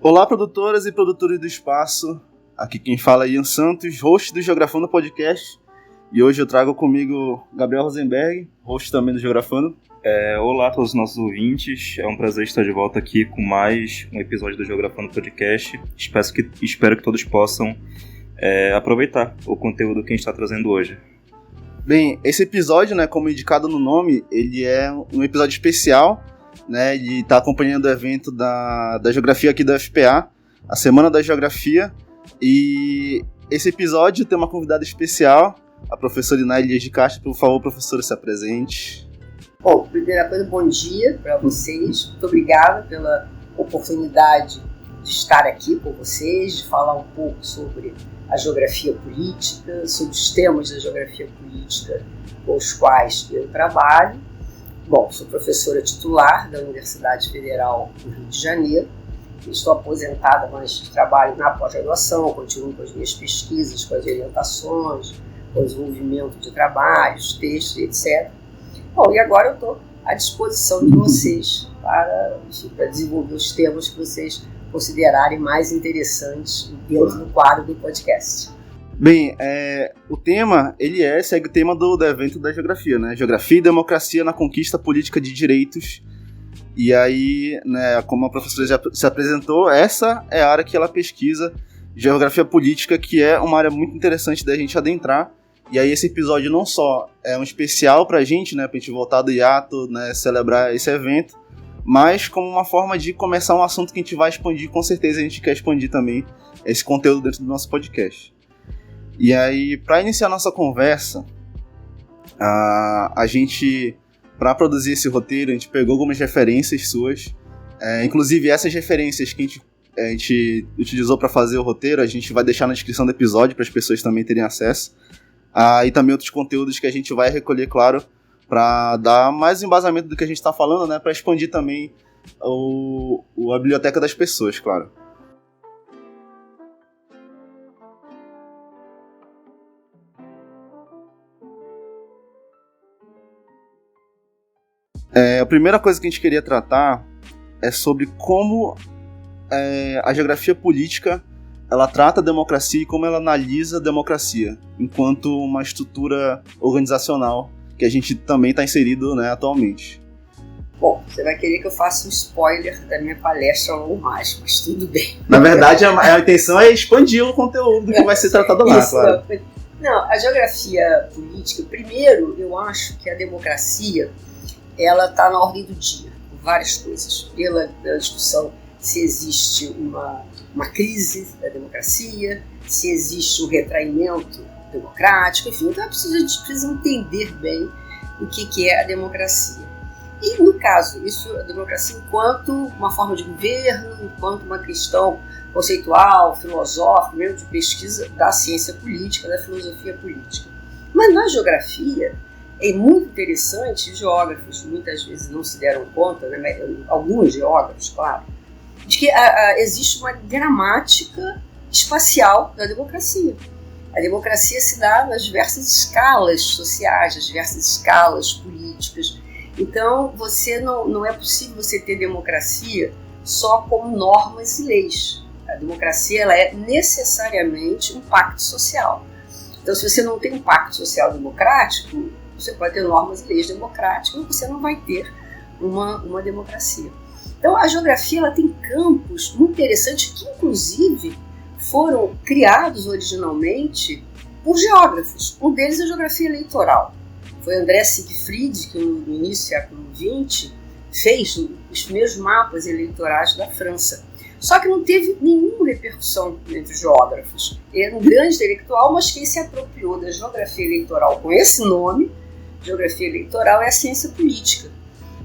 Olá, produtoras e produtores do espaço. Aqui quem fala é Ian Santos, host do Geografando Podcast. E hoje eu trago comigo Gabriel Rosenberg, host também do Geografando. Olá a todos os nossos ouvintes, é um prazer estar de volta aqui com mais um episódio do Geografando Podcast. Espero que todos possam aproveitar o conteúdo que a gente está trazendo hoje. Bem, esse episódio, né, como indicado no nome, ele é um episódio especial, né, de estar acompanhando o evento da Geografia aqui da UFPA, a Semana da Geografia. E esse episódio tem uma convidada especial, a professora Inália Dias de Castro. Por favor, professora, se apresente. Bom, primeira coisa, bom dia para vocês. Muito obrigada pela oportunidade de estar aqui com vocês, de falar um pouco sobre a geografia política, sobre os temas da geografia política com os quais eu trabalho. Bom, sou professora titular da Universidade Federal do Rio de Janeiro. Estou aposentada, mas trabalho na pós-graduação, continuo com as minhas pesquisas, com as orientações, com o desenvolvimento de trabalhos, textos, etc. Bom, e agora eu estou à disposição de vocês para desenvolver os temas que vocês considerarem mais interessantes dentro do quadro do podcast. Bem, o tema, segue o tema do evento da geografia, né? Geografia e democracia na conquista política de direitos. E aí, né, como a professora já se apresentou, essa é a área que ela pesquisa, geografia política, que é uma área muito interessante da gente adentrar. E aí esse episódio não só é um especial pra gente, né, pra gente voltar do hiato, né, celebrar esse evento, mas como uma forma de começar um assunto que a gente vai expandir, com certeza a gente quer expandir também esse conteúdo dentro do nosso podcast. E aí, para iniciar nossa conversa, a gente, para produzir esse roteiro, a gente pegou algumas referências suas, inclusive essas referências que a gente utilizou para fazer o roteiro, a gente vai deixar na descrição do episódio para as pessoas também terem acesso, e também outros conteúdos que a gente vai recolher, claro, para dar mais embasamento do que a gente está falando, né, para expandir também a biblioteca das pessoas, claro. A primeira coisa que a gente queria tratar é sobre como a geografia política ela trata a democracia e como ela analisa a democracia enquanto uma estrutura organizacional que a gente também está inserido, né, atualmente. Bom, você vai querer que eu faça um spoiler da minha palestra ou mais, mas tudo bem. Na verdade, a intenção é expandir o conteúdo que vai ser tratado lá, claro. Não, a geografia política, primeiro, eu acho que a democracia ela está na ordem do dia, por várias coisas. Pela discussão se existe uma crise da democracia, se existe um retraimento democrático, enfim. Então a gente precisa entender bem o que é a democracia. E, no caso, a democracia enquanto uma forma de governo, enquanto uma questão conceitual, filosófica, mesmo de pesquisa da ciência política, da filosofia política. Mas na geografia, é muito interessante, os geógrafos muitas vezes não se deram conta, né, alguns geógrafos, claro, de que existe uma gramática espacial da democracia. A democracia se dá nas diversas escalas sociais, nas diversas escalas políticas. Então, não é possível você ter democracia só como normas e leis. A democracia ela é necessariamente um pacto social. Então, se você não tem um pacto social democrático, você pode ter normas e leis democráticas, mas você não vai ter uma democracia. Então, a geografia ela tem campos muito interessantes que, inclusive, foram criados originalmente por geógrafos. Um deles é a geografia eleitoral. Foi André Siegfried, que no início do século XX fez os primeiros mapas eleitorais da França. Só que não teve nenhuma repercussão entre os geógrafos. Ele era um grande intelectual, mas quem se apropriou da geografia eleitoral com esse nome, geografia eleitoral, é a ciência política.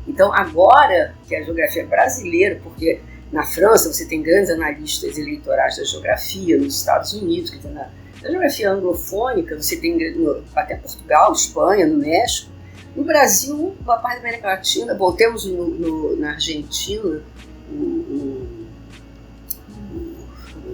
Então, agora que a geografia brasileira, porque na França você tem grandes analistas eleitorais da geografia, nos Estados Unidos, que tem na geografia anglofônica, você tem até Portugal, Espanha, no México. No Brasil, uma parte da América Latina, bom, temos na Argentina o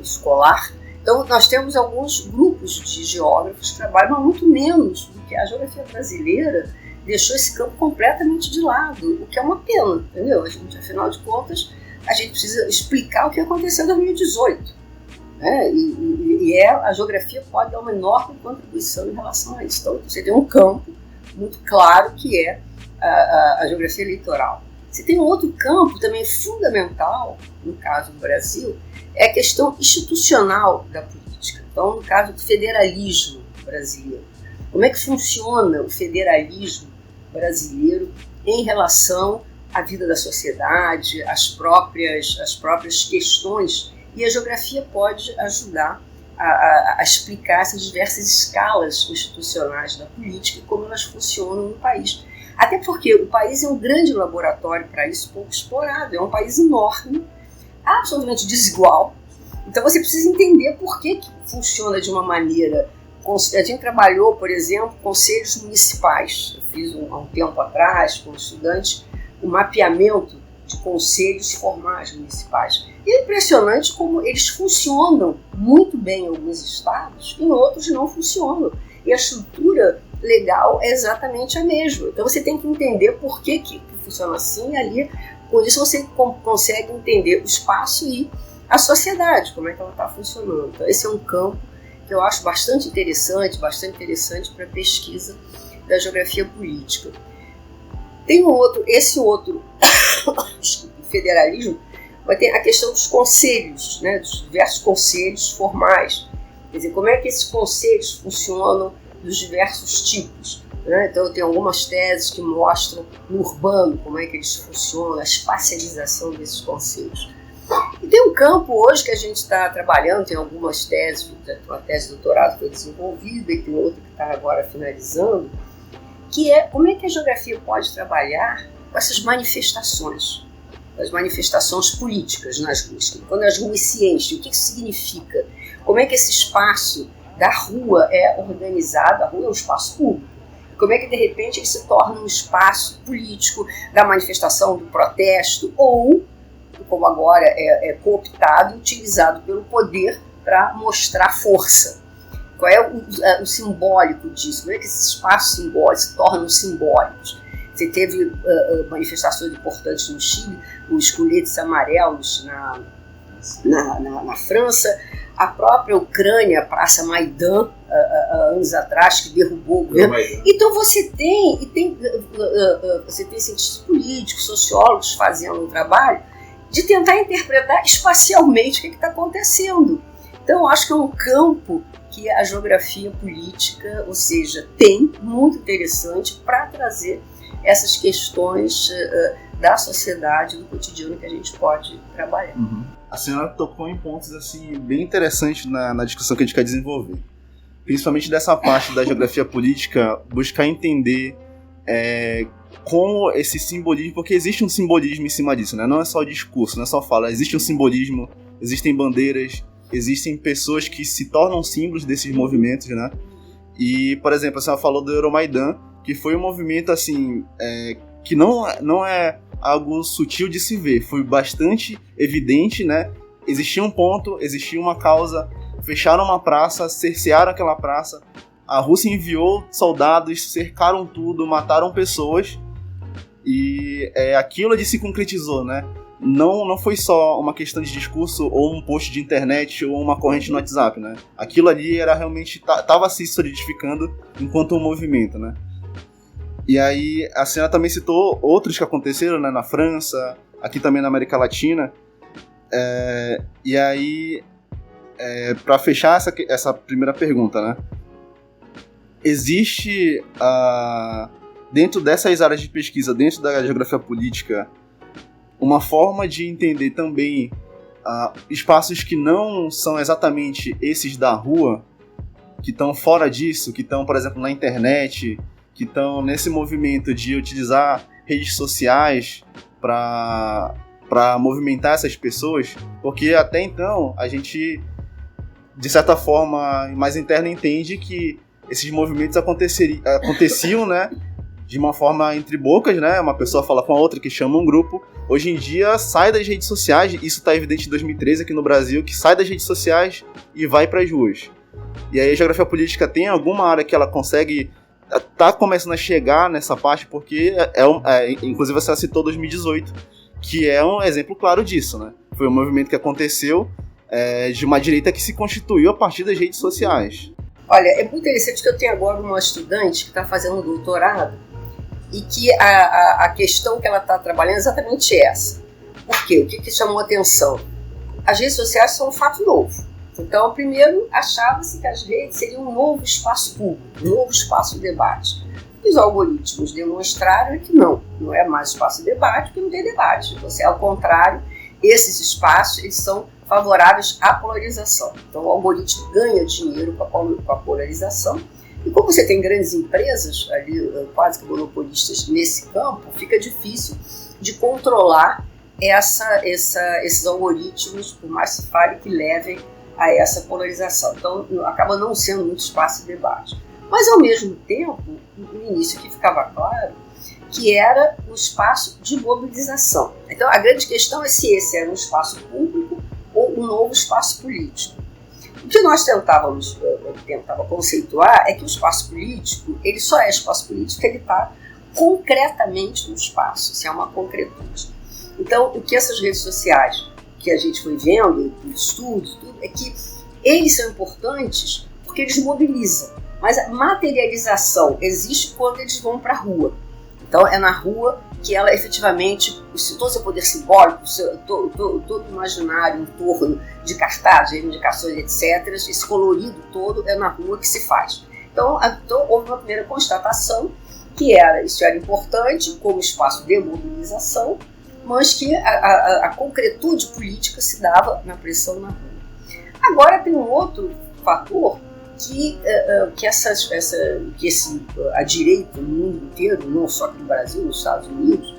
escolar. Então, nós temos alguns grupos de geógrafos que trabalham, mas muito menos do que a geografia brasileira. deixou esse campo completamente de lado, o que é uma pena, entendeu? Afinal de contas, a gente precisa explicar o que aconteceu em 2018. Né? A geografia pode dar uma enorme contribuição em relação a isso. Então, você tem um campo muito claro que é a geografia eleitoral. Você tem um outro campo também fundamental, no caso do Brasil, é a questão institucional da política. Então, no caso do federalismo brasileiro, como é que funciona o federalismo brasileiro em relação à vida da sociedade, às próprias questões, e a geografia pode ajudar a explicar essas diversas escalas institucionais da política e como elas funcionam no país. Até porque o país é um grande laboratório para isso, pouco explorado, é um país enorme, absolutamente desigual, então você precisa entender por que funciona de uma maneira. A gente trabalhou, por exemplo, conselhos municipais. Eu fiz há um tempo atrás, com estudantes, um mapeamento de conselhos formais municipais. E é impressionante como eles funcionam muito bem em alguns estados, em outros não funcionam. E a estrutura legal é exatamente a mesma. Então você tem que entender por que funciona assim, e ali, com isso você consegue entender o espaço e a sociedade, como é que ela está funcionando. Então esse é um campo que eu acho bastante interessante para a pesquisa da geografia política. Tem esse outro federalismo, vai ter a questão dos conselhos, né, dos diversos conselhos formais. Quer dizer, como é que esses conselhos funcionam dos diversos tipos. Né? Então, eu tenho algumas teses que mostram no urbano como é que eles funcionam, a espacialização desses conselhos. E tem um campo hoje que a gente está trabalhando, tem algumas teses, uma tese de doutorado foi desenvolvida e tem outra que está agora finalizando, que é como é que a geografia pode trabalhar com essas manifestações, as manifestações políticas nas ruas. Quando as ruas se enchem, o que isso significa? Como é que esse espaço da rua é organizado? A rua é um espaço público. Como é que, de repente, ele se torna um espaço político da manifestação, do protesto, ou, como agora é cooptado e utilizado pelo poder para mostrar força? Qual é o simbólico disso? Como é que esses espaços simbólicos se tornam simbólicos? Você teve manifestações importantes no Chile, os coletes amarelos na França, a própria Ucrânia, a Praça Maidan, anos atrás, que derrubou o governo. Então você tem cientistas políticos, sociólogos fazendo um trabalho de tentar interpretar espacialmente o que está acontecendo. Então eu acho que é um campo que a geografia política, ou seja, tem muito interessante para trazer essas questões da sociedade, do cotidiano que a gente pode trabalhar. Uhum. A senhora tocou em pontos assim, bem interessantes na discussão que a gente quer desenvolver. Principalmente dessa parte da geografia política, buscar entender como esse simbolismo, porque existe um simbolismo em cima disso, né? Não é só o discurso, não é só fala, existe um simbolismo, existem bandeiras, existem pessoas que se tornam símbolos desses movimentos, né? E, por exemplo, a senhora falou do Euromaidan, que foi um movimento assim, que não é algo sutil de se ver, foi bastante evidente, né? Existia um ponto, existia uma causa, fecharam uma praça, cercearam aquela praça, a Rússia enviou soldados, cercaram tudo, mataram pessoas, e aquilo ali se concretizou, né? Não foi só uma questão de discurso ou um post de internet ou uma corrente no WhatsApp, né? Aquilo ali era realmente, estava se solidificando enquanto um movimento, né? E aí a senhora também citou outros que aconteceram, né, na França, aqui também na América Latina. E aí, para fechar essa primeira pergunta, né? Existe, dentro dessas áreas de pesquisa, dentro da geografia política, uma forma de entender também espaços que não são exatamente esses da rua, que estão fora disso, que estão, por exemplo, na internet, que estão nesse movimento de utilizar redes sociais para movimentar essas pessoas, porque até então a gente, de certa forma, mais interna, entende que esses movimentos aconteciam, né, de uma forma entre bocas, né, uma pessoa fala com a outra que chama um grupo. Hoje em dia sai das redes sociais, isso está evidente em 2013 aqui no Brasil, que sai das redes sociais e vai para as ruas. E aí a geografia política tem alguma área que ela consegue tá começando a chegar nessa parte porque inclusive você citou 2018, que é um exemplo claro disso, né? Foi um movimento que aconteceu de uma direita que se constituiu a partir das redes sociais. Olha, é muito interessante que eu tenho agora uma estudante que está fazendo um doutorado e que a questão que ela está trabalhando é exatamente essa. Por quê? O que chamou a atenção? As redes sociais são um fato novo. Então, primeiro, achava-se que as redes seriam um novo espaço público, um novo espaço de debate. E os algoritmos demonstraram que não é mais espaço de debate, porque não tem debate. Ao contrário, esses espaços eles são favoráveis à polarização. Então, o algoritmo ganha dinheiro com a polarização. E como você tem grandes empresas, ali, quase que monopolistas nesse campo, fica difícil de controlar esses algoritmos, por mais que se fale, que levem a essa polarização. Então, acaba não sendo muito espaço de debate. Mas, ao mesmo tempo, no início que ficava claro que era um espaço de mobilização. Então, a grande questão é se esse era um espaço público ou um novo espaço político. O que nós tentava conceituar é que o espaço político, ele só é espaço político que ele está concretamente no espaço, se é uma concretude. Então, o que essas redes sociais que a gente foi vendo, estudos, tudo, é que eles são importantes porque eles mobilizam. Mas a materialização existe quando eles vão para a rua. Então, é na rua que ela efetivamente, todo o seu poder simbólico, todo o imaginário em torno de cartazes, reivindicações, etc., esse colorido todo é na rua que se faz. Então houve uma primeira constatação que isso era importante como espaço de mobilização, mas que a concretude política se dava na pressão na rua. Agora tem um outro fator que a direita no mundo inteiro, não só aqui no Brasil, nos Estados Unidos,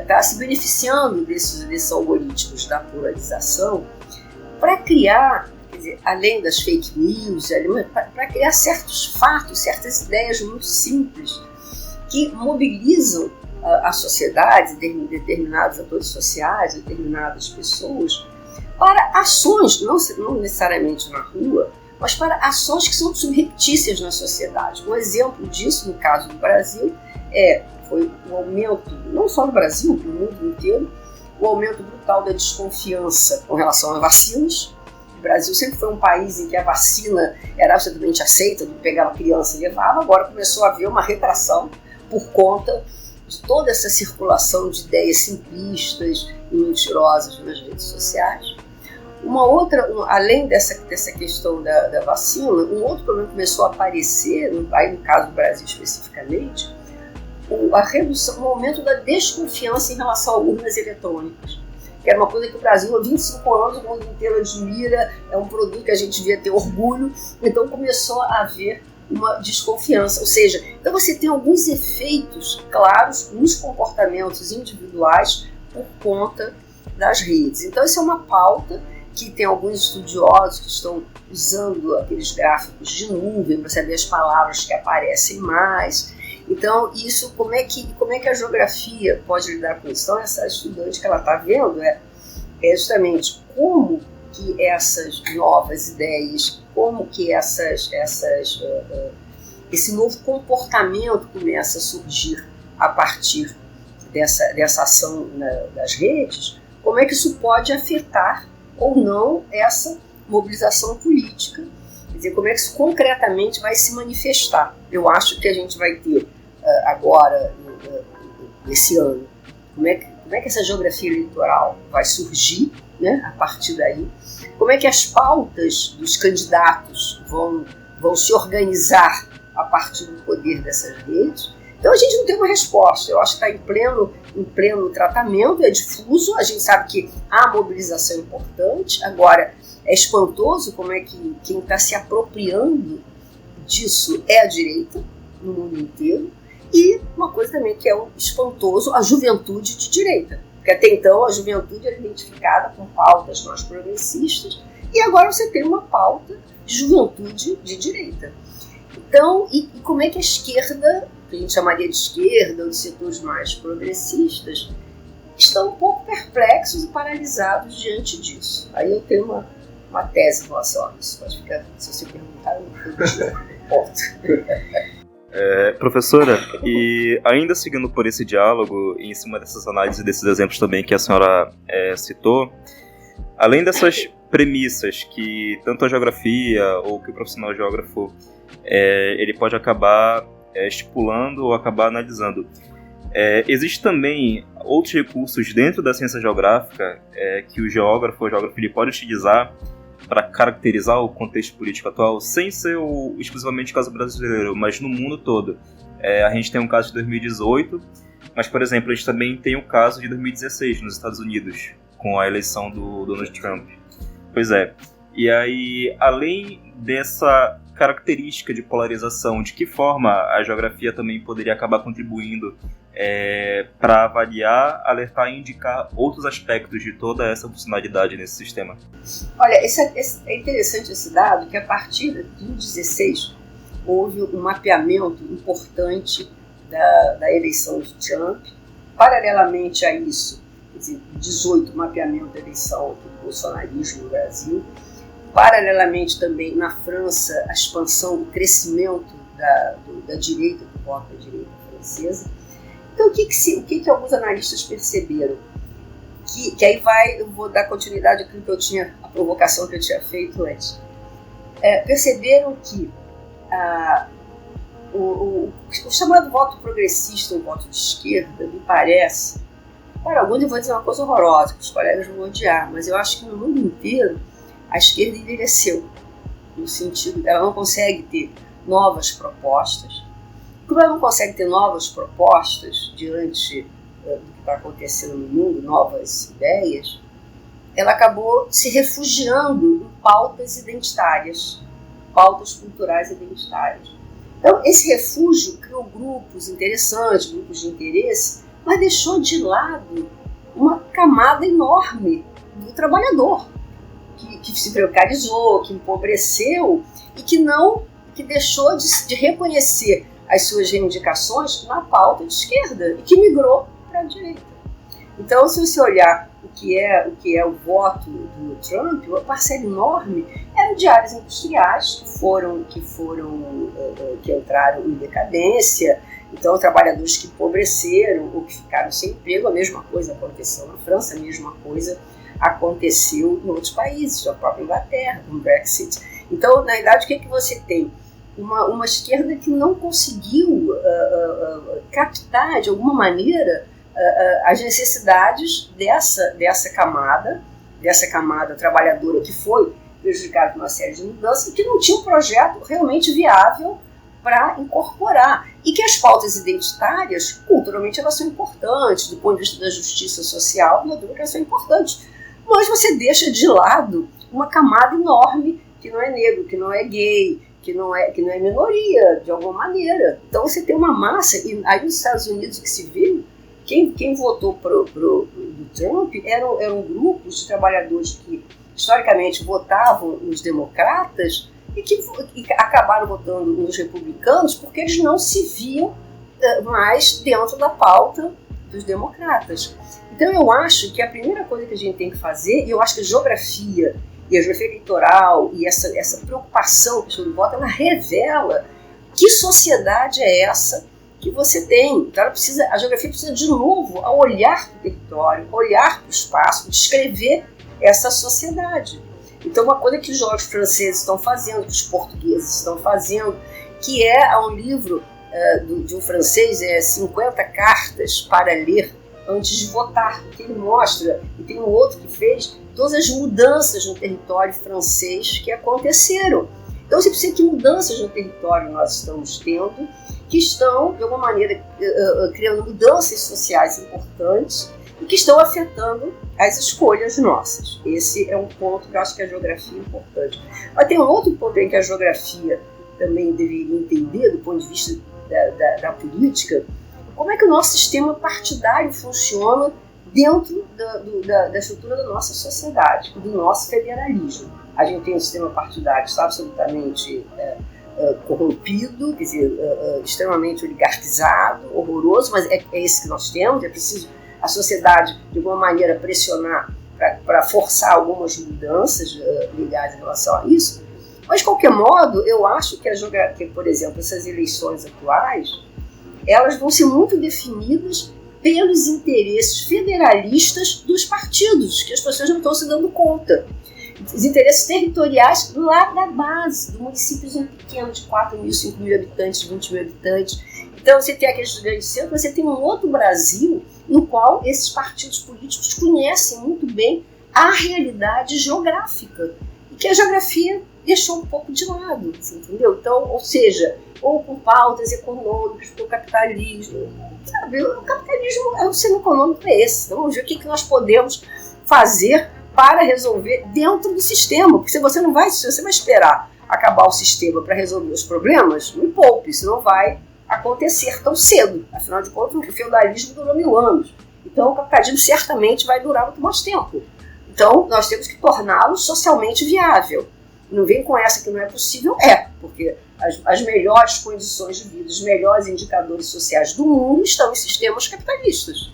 está se beneficiando desses algoritmos da polarização para criar, quer dizer, além das fake news, para criar certos fatos, certas ideias muito simples que mobilizam a sociedade, determinados atores sociais, determinadas pessoas, para ações, não necessariamente na rua, mas para ações que são subreptícias na sociedade. Um exemplo disso, no caso do Brasil, foi o aumento, não só no Brasil, no mundo inteiro, o aumento brutal da desconfiança com relação a vacinas. O Brasil sempre foi um país em que a vacina era absolutamente aceita, pegava a criança e levava, agora começou a haver uma retração por conta de toda essa circulação de ideias simplistas e mentirosas nas redes sociais. Além dessa questão da vacina, um outro problema que começou a aparecer, aí no caso do Brasil especificamente, a redução, o aumento da desconfiança em relação a urnas eletrônicas, que era uma coisa que o Brasil há 25 anos, o mundo inteiro admira, é um produto que a gente devia ter orgulho, então começou a haver uma desconfiança, ou seja, então você tem alguns efeitos claros nos comportamentos individuais por conta das redes. Então isso é uma pauta que tem alguns estudiosos que estão usando aqueles gráficos de nuvem para saber as palavras que aparecem mais. Então, isso, como é que a geografia pode lidar com isso? Então, essa estudante que ela está vendo é justamente como que essas novas ideias, como que esse novo comportamento começa a surgir a partir dessa ação das redes, como é que isso pode afetar ou não essa mobilização política, quer dizer, como é que isso concretamente vai se manifestar. Eu acho que a gente vai ter agora, esse ano, como é que essa geografia eleitoral vai surgir, né, a partir daí, como é que as pautas dos candidatos vão se organizar a partir do poder dessas redes. Então a gente não tem uma resposta, eu acho que está em pleno tratamento, é difuso, a gente sabe que a mobilização é importante, agora é espantoso como é que quem está se apropriando disso é a direita no mundo inteiro, e uma coisa também que é espantoso, a juventude de direita, porque até então a juventude era identificada com pautas mais progressistas, e agora você tem uma pauta de juventude de direita. Então, e como é que a esquerda, que a gente chamaria de esquerda, ou de setores mais progressistas, estão um pouco perplexos e paralisados diante disso. Aí eu tenho uma tese em relação a isso. Pode ficar, se você perguntar, eu não ponto. Professora, e ainda seguindo por esse diálogo, e em cima dessas análises e desses exemplos também que a senhora citou, além dessas premissas que tanto a geografia ou que o profissional geógrafo ele pode acabar estipulando ou acabar analisando, existem também outros recursos dentro da ciência geográfica que o geógrafo ou geógrafo ele pode utilizar para caracterizar o contexto político atual, sem ser exclusivamente o caso brasileiro, mas no mundo todo. A gente tem um caso de 2018, mas, por exemplo, a gente também tem o caso de 2016 nos Estados Unidos, com a eleição do Donald Trump. Pois é. E aí, além dessa característica de polarização, de que forma a geografia também poderia acabar contribuindo para avaliar, alertar e indicar outros aspectos de toda essa funcionalidade nesse sistema? Olha, é interessante esse dado, que a partir de 2016 houve um mapeamento importante da eleição de Trump. Paralelamente a isso, quer dizer, 18 mapeamento da eleição do bolsonarismo no Brasil. Paralelamente também na França, a expansão, o crescimento da direita, do voto da direita francesa. Então, o que alguns analistas perceberam? Que aí eu vou dar continuidade àquilo que eu tinha, a provocação que eu tinha feito antes. Perceberam que o chamado voto progressista, o voto de esquerda, me parece, para alguns eu vou dizer uma coisa horrorosa, que os colegas vão odiar, mas eu acho que no mundo inteiro a esquerda envelheceu, no sentido que ela não consegue ter novas propostas. Como ela não consegue ter novas propostas diante do que está acontecendo no mundo, novas ideias, ela acabou se refugiando em pautas identitárias, pautas culturais identitárias. Então, esse refúgio criou grupos interessantes, grupos de interesse, mas deixou de lado uma camada enorme do trabalhador, que se precarizou, que empobreceu e que deixou de reconhecer as suas reivindicações na pauta de esquerda e que migrou para a direita. Então, se você olhar o que é o voto do Trump, uma parcela enorme eram de áreas industriais que entraram em decadência. Então, trabalhadores que empobreceram ou que ficaram sem emprego. A mesma coisa aconteceu na França, a mesma coisa aconteceu em outros países, a própria Inglaterra, com o Brexit. Então, na verdade, o que você tem? Uma esquerda que não conseguiu captar, de alguma maneira, as necessidades dessa camada trabalhadora que foi prejudicada por uma série de mudanças e que não tinha um projeto realmente viável para incorporar. E que as pautas identitárias, culturalmente, elas são importantes, do ponto de vista da justiça social, elas são importantes. Mas você deixa de lado uma camada enorme que não é negro, que não é gay, que não é minoria, de alguma maneira. Então você tem uma massa, e aí nos Estados Unidos o que se viu, quem votou pro Trump eram grupos de trabalhadores que historicamente votavam nos democratas e que acabaram votando nos republicanos porque eles não se viam mais dentro da pauta dos democratas. Então eu acho que a primeira coisa que a gente tem que fazer, e eu acho que a geografia eleitoral e essa preocupação sobre o voto, ela revela que sociedade é essa que você tem. Então a geografia precisa de novo olhar para o território, olhar para o espaço, descrever essa sociedade. Então uma coisa que os jovens franceses estão fazendo, que os portugueses estão fazendo, que é um livro de um francês, 50 cartas para ler antes de votar, porque ele mostra, e tem um outro que fez, todas as mudanças no território francês que aconteceram. Então você precisa que mudanças no território nós estamos tendo, que estão, de alguma maneira, criando mudanças sociais importantes e que estão afetando as escolhas nossas. Esse é um ponto que eu acho que a geografia é importante. Mas tem um outro ponto em que a geografia também deveria entender, do ponto de vista da política, como é que o nosso sistema partidário funciona dentro da estrutura da nossa sociedade, do nosso federalismo. A gente tem um sistema partidário que está absolutamente corrompido, quer dizer, extremamente oligarquizado, horroroso, mas é esse que nós temos. É preciso a sociedade, de alguma maneira, pressionar para forçar algumas mudanças legais em relação a isso. Mas, de qualquer modo, eu acho que, por exemplo, essas eleições atuais, elas vão ser muito definidas pelos interesses federalistas dos partidos, que as pessoas não estão se dando conta. Os interesses territoriais lá da base, do município pequeno de 4 mil, 5 mil habitantes, 20 mil habitantes. Então você tem aqueles grandes centros, você tem um outro Brasil no qual esses partidos políticos conhecem muito bem a realidade geográfica, e que a geografia deixou um pouco de lado, você entendeu? Então, ou seja, ou com pautas econômicas, do capitalismo, sabe? O capitalismo, o sistema econômico é esse. Então, vamos ver o que nós podemos fazer para resolver dentro do sistema, porque se você vai esperar acabar o sistema para resolver os problemas, me poupe, isso não vai acontecer tão cedo. Afinal de contas, o feudalismo durou 1000 anos, então o capitalismo certamente vai durar muito mais tempo. Então, nós temos que torná-lo socialmente viável. Não vem com essa que não é possível, porque as melhores condições de vida, os melhores indicadores sociais do mundo estão em sistemas capitalistas,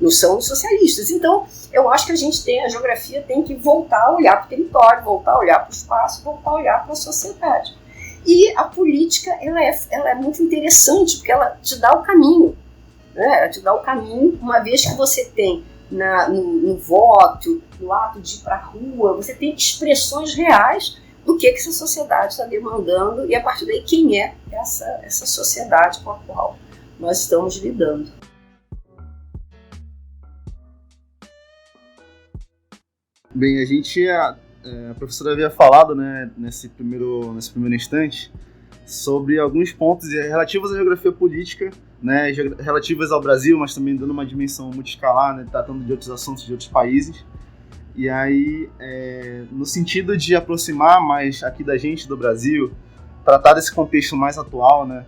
não são socialistas. Então, eu acho que a geografia tem que voltar a olhar para o território, voltar a olhar para o espaço, voltar a olhar para a sociedade. E a política, ela é muito interessante, porque ela te dá o caminho, né? Ela te dá o caminho, uma vez que você tem no voto, no ato de ir para a rua, você tem expressões reais do que essa sociedade está demandando, e a partir daí quem é essa sociedade com a qual nós estamos lidando. Bem, a professora havia falado, né, nesse primeiro instante, sobre alguns pontos relativos à geografia política, né, relativas ao Brasil, mas também dando uma dimensão multiescalar, né, tratando de outros assuntos de outros países. E aí, no sentido de aproximar mais aqui da gente, do Brasil, tratar desse contexto mais atual, né,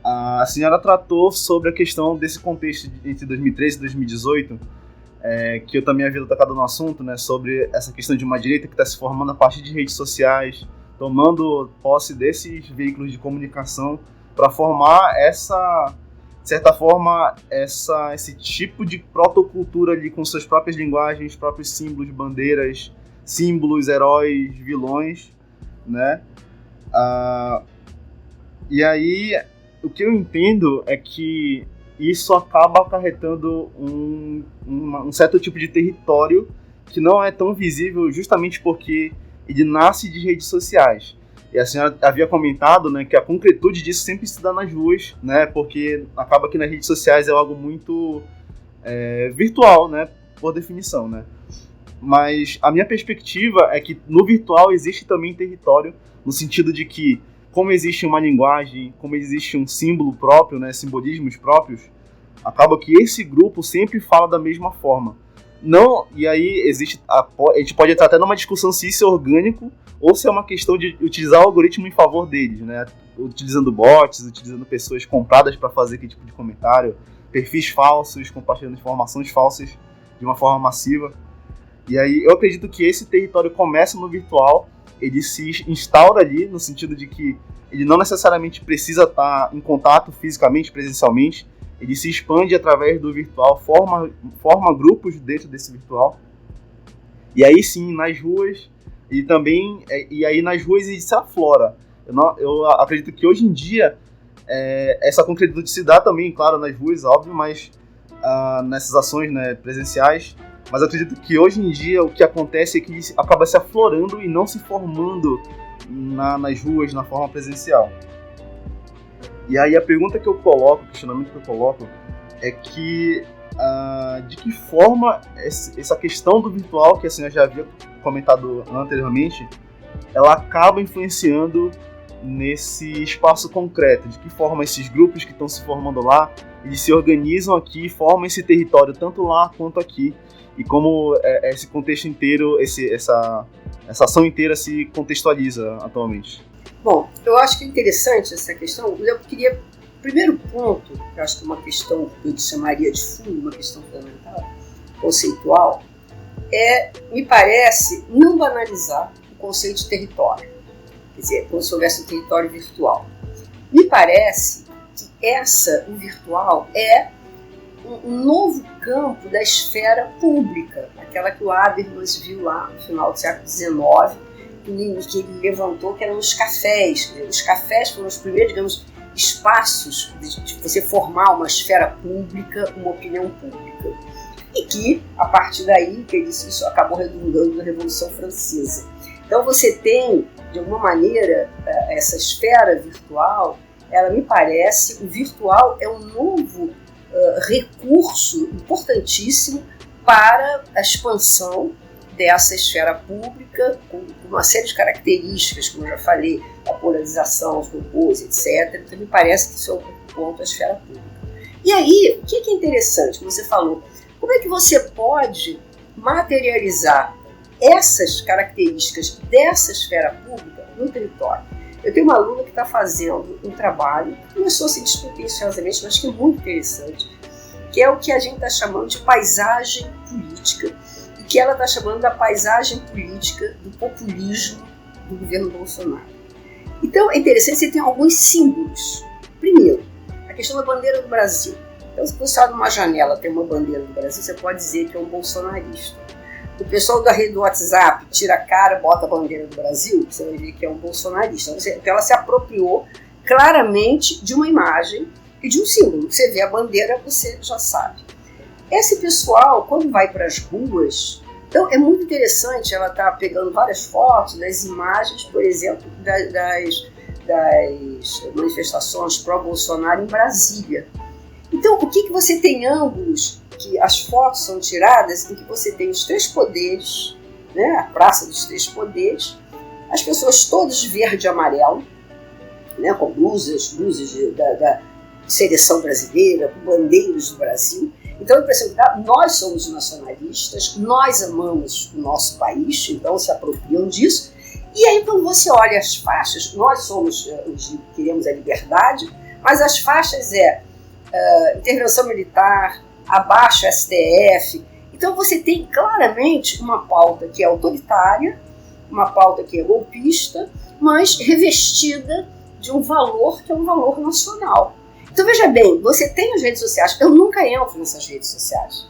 a senhora tratou sobre a questão desse contexto entre 2013 e 2018, que eu também havia tocado no assunto, né, sobre essa questão de uma direita que está se formando a partir de redes sociais, tomando posse desses veículos de comunicação para formar de certa forma, esse tipo de protocultura ali com suas próprias linguagens, próprios símbolos, bandeiras, símbolos, heróis, vilões, né? E aí, o que eu entendo é que isso acaba acarretando um certo tipo de território que não é tão visível justamente porque ele nasce de redes sociais. E a senhora havia comentado, né, que a concretude disso sempre se dá nas ruas, né, porque acaba que nas redes sociais é algo muito virtual, né, por definição, né. Mas a minha perspectiva é que no virtual existe também território, no sentido de que, como existe uma linguagem, como existe um símbolo próprio, né, simbolismos próprios, acaba que esse grupo sempre fala da mesma forma. Não, e aí a gente pode entrar até numa discussão se isso é orgânico ou se é uma questão de utilizar o algoritmo em favor deles, né? Utilizando bots, utilizando pessoas compradas para fazer aquele tipo de comentário, perfis falsos, compartilhando informações falsas de uma forma massiva. E aí eu acredito que esse território começa no virtual, ele se instaura ali no sentido de que ele não necessariamente precisa estar em contato fisicamente, presencialmente, ele se expande através do virtual, forma grupos dentro desse virtual. E aí sim, nas ruas, e aí nas ruas ele se aflora. Eu acredito que hoje em dia, essa concretude se dá também, claro, nas ruas, óbvio, mas nessas ações, né, presenciais. Mas eu acredito que hoje em dia o que acontece é que ele acaba se aflorando e não se formando nas ruas, na forma presencial. E aí a pergunta que eu coloco, o questionamento que eu coloco, é que de que forma essa questão do virtual, que a senhora já havia comentado anteriormente, ela acaba influenciando nesse espaço concreto, de que forma esses grupos que estão se formando lá, eles se organizam aqui e formam esse território tanto lá quanto aqui, e como esse contexto inteiro, essa ação inteira se contextualiza atualmente. Bom, eu acho que é interessante essa questão. Eu queria, primeiro ponto, que eu acho que é uma questão que eu chamaria de fundo, uma questão fundamental, conceitual, me parece, não banalizar o conceito de território. Quer dizer, como se houvesse um território virtual. Me parece que o virtual é um novo campo da esfera pública, aquela que o Habermas viu lá no final do século XIX, que ele levantou, que eram os cafés. Os cafés foram os primeiros, digamos, espaços de você formar uma esfera pública, uma opinião pública. E que, a partir daí, que isso acabou redundando na Revolução Francesa. Então você tem, de alguma maneira, essa esfera virtual, ela me parece, o virtual é um novo recurso importantíssimo para a expansão dessa esfera pública, com uma série de características, como eu já falei, a polarização, os robôs, etc. Então me parece que isso é um ponto da esfera pública. E aí, o que é interessante, como você falou, como é que você pode materializar essas características dessa esfera pública no território? Eu tenho uma aluna que está fazendo um trabalho que começou assim despretensiosamente, mas que é muito interessante, que é o que a gente está chamando de paisagem política, e que ela está chamando da paisagem política do populismo do governo Bolsonaro. Então é interessante, você tem alguns símbolos. Primeiro, a questão da bandeira do Brasil. Então, se você olha numa janela tem uma bandeira do Brasil, você pode dizer que é um bolsonarista. O pessoal da rede do WhatsApp tira a cara, bota a bandeira do Brasil, você vai ver que é um bolsonarista. Então ela se apropriou claramente de uma imagem e de um símbolo. Você vê a bandeira, você já sabe. Esse pessoal, quando vai para as ruas, então é muito interessante, ela está pegando várias fotos das imagens, por exemplo, das manifestações pró-Bolsonaro em Brasília. Então, o que você tem ângulos, que as fotos são tiradas, em que você tem os três poderes, né, a Praça dos Três Poderes, as pessoas todas de verde e amarelo, né, com blusas da seleção brasileira, com bandeiras do Brasil. Então, a impressão que dá, nós somos nacionalistas, nós amamos o nosso país, então se apropriam disso. E aí, quando você olha as faixas, nós somos os que queremos a liberdade, mas as faixas intervenção militar, abaixo STF. Então você tem claramente uma pauta que é autoritária, uma pauta que é golpista, mas revestida de um valor que é um valor nacional. Então veja bem, você tem as redes sociais, eu nunca entro nessas redes sociais,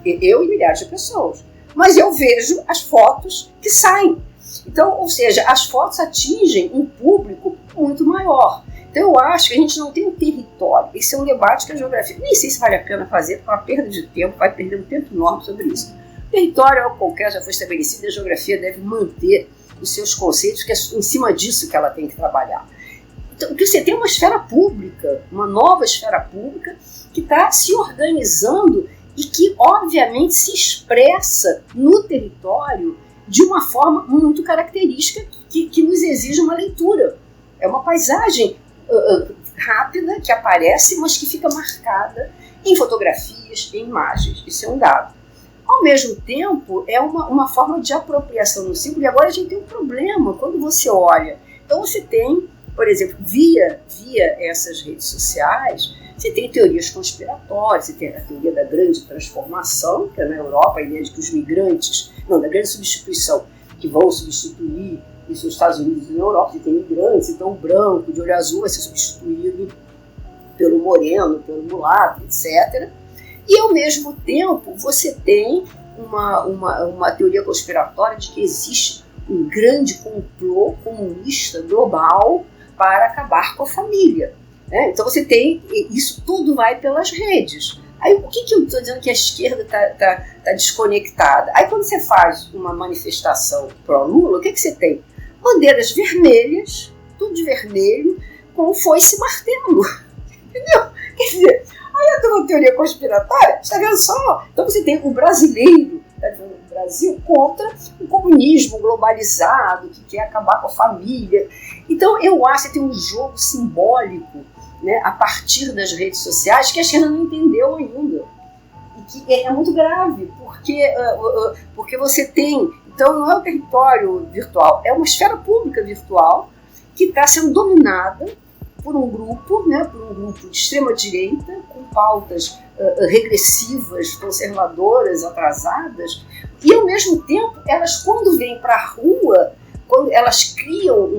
eu e milhares de pessoas, mas eu vejo as fotos que saem. Então, ou seja, as fotos atingem um público muito maior. Então eu acho que a gente não tem um território. Esse é um debate que a geografia, nem sei se vale a pena fazer, porque é uma perda de tempo, vai perder um tempo enorme sobre isso. O território, ao qualquer, já foi estabelecido, a geografia deve manter os seus conceitos, que é em cima disso que ela tem que trabalhar. Então, que você tem uma esfera pública, uma nova esfera pública, que está se organizando e que, obviamente, se expressa no território de uma forma muito característica que nos exige uma leitura. É uma paisagem rápida que aparece, mas que fica marcada em fotografias, em imagens. Isso é um dado. Ao mesmo tempo, é uma forma de apropriação do símbolo. E agora a gente tem um problema quando você olha. Então você tem, por exemplo, via essas redes sociais, você tem teorias conspiratórias, você tem a teoria da grande transformação, que é na Europa, a ideia de que os migrantes, da grande substituição, que vão substituir isso nos Estados Unidos e na Europa, você tem imigrantes, então o branco de olho azul vai ser substituído pelo moreno, pelo mulato, etc. E ao mesmo tempo você tem uma teoria conspiratória de que existe um grande complô comunista global para acabar com a família. Né? Então você tem, isso tudo vai pelas redes. Aí o que eu estou dizendo que a esquerda está desconectada? Aí quando você faz uma manifestação pró-Lula, o que você tem? Bandeiras vermelhas, tudo de vermelho, com foice e martelo. Entendeu? Quer dizer, aí eu tenho uma teoria conspiratória, está vendo só? Então você tem o brasileiro, o Brasil contra o comunismo globalizado, que quer acabar com a família. Então eu acho que tem um jogo simbólico, né, a partir das redes sociais, que a esquerda não entendeu ainda. E que é muito grave, porque você tem... Então não é um território virtual, é uma esfera pública virtual que está sendo dominada por um grupo, né, de extrema-direita, com pautas regressivas, conservadoras, atrasadas, e ao mesmo tempo, elas quando vêm para a rua, quando elas criam